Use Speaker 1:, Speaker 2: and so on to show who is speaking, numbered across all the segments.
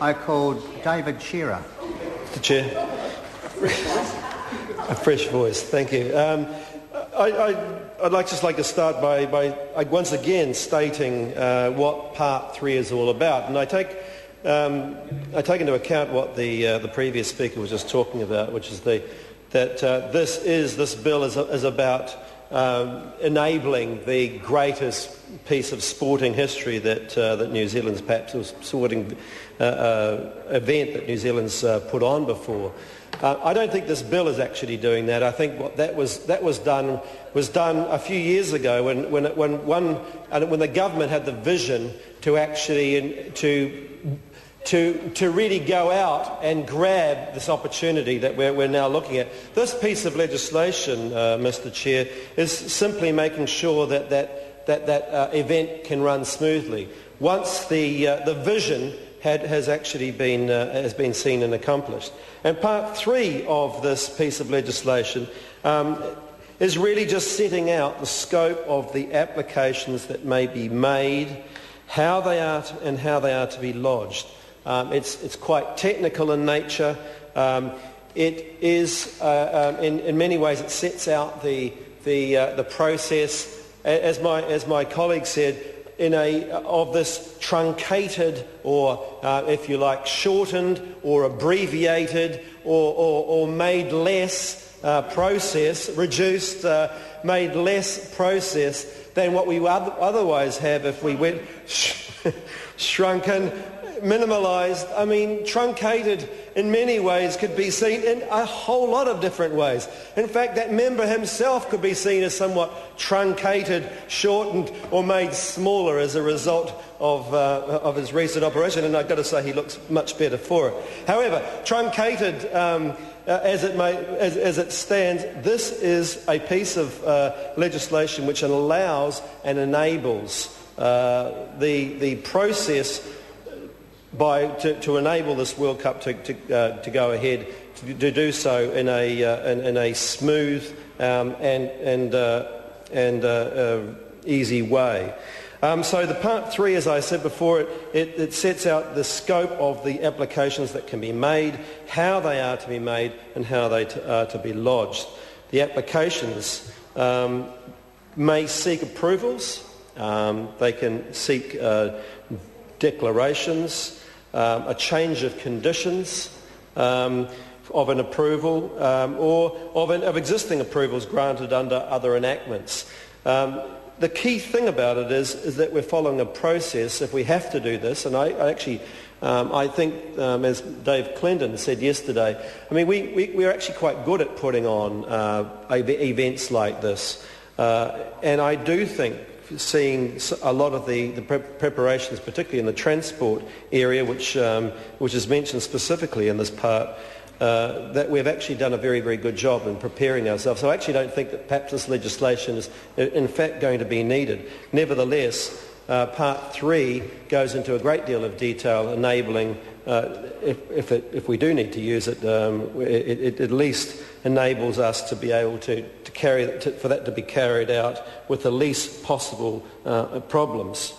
Speaker 1: I called David Shearer.
Speaker 2: Mr. Chair. A fresh voice, thank you. I'd just like to start by once again stating what Part 3 is all about, and I take into account what the previous speaker was just talking about, which is that this bill is about enabling the greatest piece of sporting history that New Zealand's perhaps was sporting event that New Zealand's put on before. I don't think this bill is actually doing that. I think what that was done a few years ago when the government had the vision to actually to really go out and grab this opportunity that we're now looking at. This piece of legislation, Mr. Chair, is simply making sure that event can run smoothly. Once the vision has actually been seen and accomplished. And Part 3 of this piece of legislation is really just setting out the scope of the applications that may be made, how they are to be lodged. It's quite technical in nature. It is, in many ways, it sets out the process, as my colleague said, of this truncated or, if you like, shortened or abbreviated or made less process, reduced, made less process than what we would otherwise have if we went shrunken, minimalised. I mean, truncated in many ways could be seen in a whole lot of different ways. In fact, that member himself could be seen as somewhat truncated, shortened or made smaller as a result of his recent operation, and I've got to say he looks much better for it. However, truncated as it stands, this is a piece of legislation which allows and enables the process to enable this World Cup to go ahead, to do so in a smooth and easy way. So the Part 3, as I said before, it sets out the scope of the applications that can be made, how they are to be made, and how they are to be lodged. The applications may seek approvals. They can seek declarations, a change of conditions of an approval or of existing approvals granted under other enactments. The key thing about it is that we're following a process if we have to do this, and I think, as Dave Clendon said yesterday, I mean, we're actually quite good at putting on events like this, and I do think seeing a lot of the preparations, particularly in the transport area, which is mentioned specifically in this part, that we've actually done a very, very good job in preparing ourselves. So I actually don't think that perhaps this legislation is in fact going to be needed. Nevertheless, Part 3 goes into a great deal of detail, enabling, if we do need to use it, it at least enables us to be able for that to be carried out with the least possible problems.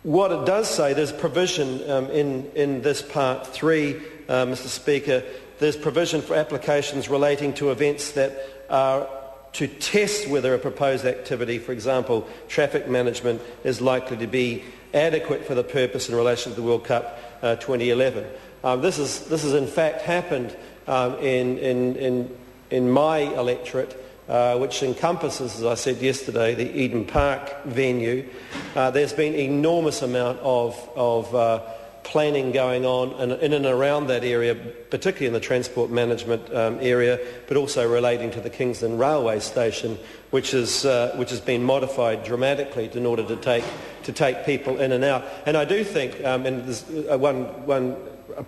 Speaker 2: What it does say, there's provision in this Part 3, Mr. Speaker, there's provision for applications relating to events that are to test whether a proposed activity, for example, traffic management, is likely to be adequate for the purpose in relation to the World Cup 2011. This has in fact happened in my electorate, which encompasses, as I said yesterday, the Eden Park venue. There's been an enormous amount of planning going on in and around that area, particularly in the transport management area, but also relating to the Kingston Railway Station, which has been modified dramatically in order to take people in and out. And I do think, and there's one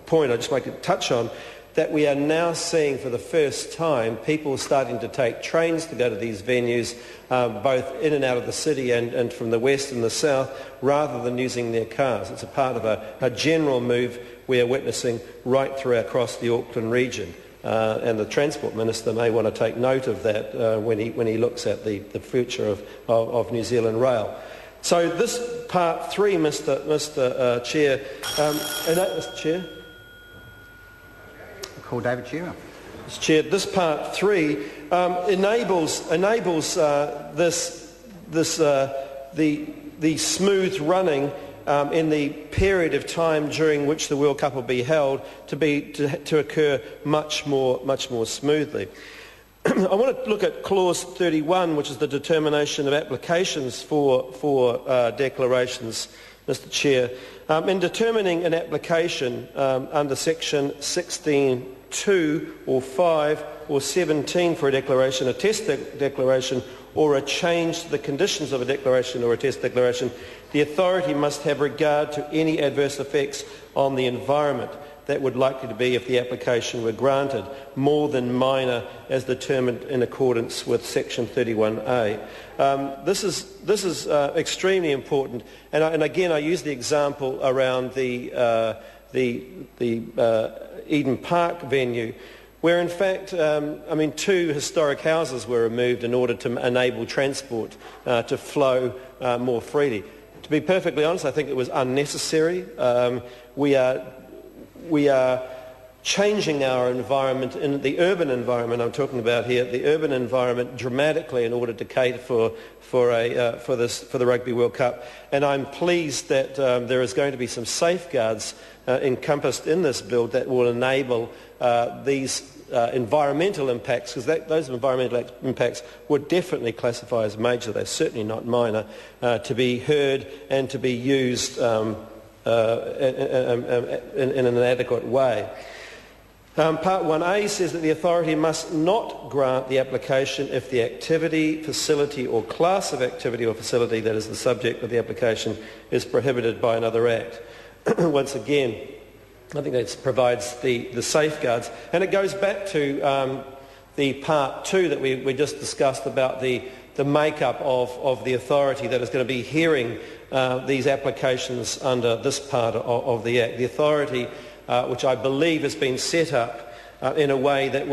Speaker 2: point I'd just like to touch on, that we are now seeing for the first time people starting to take trains to go to these venues, both in and out of the city and from the west and the south, rather than using their cars. It's a part of a general move we are witnessing right through across the Auckland region. And the Transport Minister may want to take note of that when he looks at the future of New Zealand Rail. So this part 3, Mr. Chair, Mr. Chair?
Speaker 1: I call David Shearer.
Speaker 2: Mr. Chair, this part 3 enables the smooth running in the period of time during which the World Cup will be held to occur much more smoothly. I want to look at clause 31, which is the determination of applications for declarations, Mr. Chair. In determining an application under section 16(2) or 5 or 17 for a declaration, a test declaration, or a change to the conditions of a declaration or a test declaration, the authority must have regard to any adverse effects on the environment that would likely to be if the application were granted, more than minor as determined in accordance with section 31A. This is extremely important, and again I use the example around the Eden Park venue, where in fact, 2 historic houses were removed in order to enable transport to flow more freely. To be perfectly honest, I think it was unnecessary. We are changing our environment, in the urban environment I'm talking about here, the urban environment dramatically in order to cater for the Rugby World Cup. And I'm pleased that there is going to be some safeguards encompassed in this bill that will enable these environmental impacts, because those environmental impacts would definitely classify as major, they're certainly not minor, to be heard and to be used in an adequate way. Part 1A says that the authority must not grant the application if the activity, facility or class of activity or facility that is the subject of the application is prohibited by another act. Once again, I think that provides the safeguards, and it goes back to the part 2 that we just discussed about the makeup of the authority that is going to be hearing these applications under this part of the Act. The authority, which I believe has been set up in a way that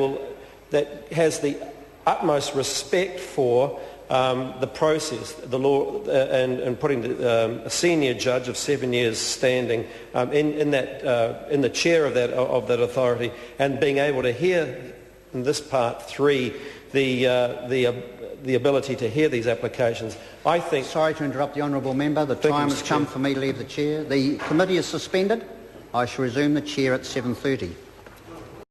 Speaker 2: has the utmost respect for the process, the law, and putting a senior judge of 7 years standing in the chair of that authority, and being able to hear in this part 3 the ability to hear these applications. I think...
Speaker 1: Sorry to interrupt the honourable member. The time has come for me to leave the chair. The committee is suspended. I shall resume the chair at 7:30.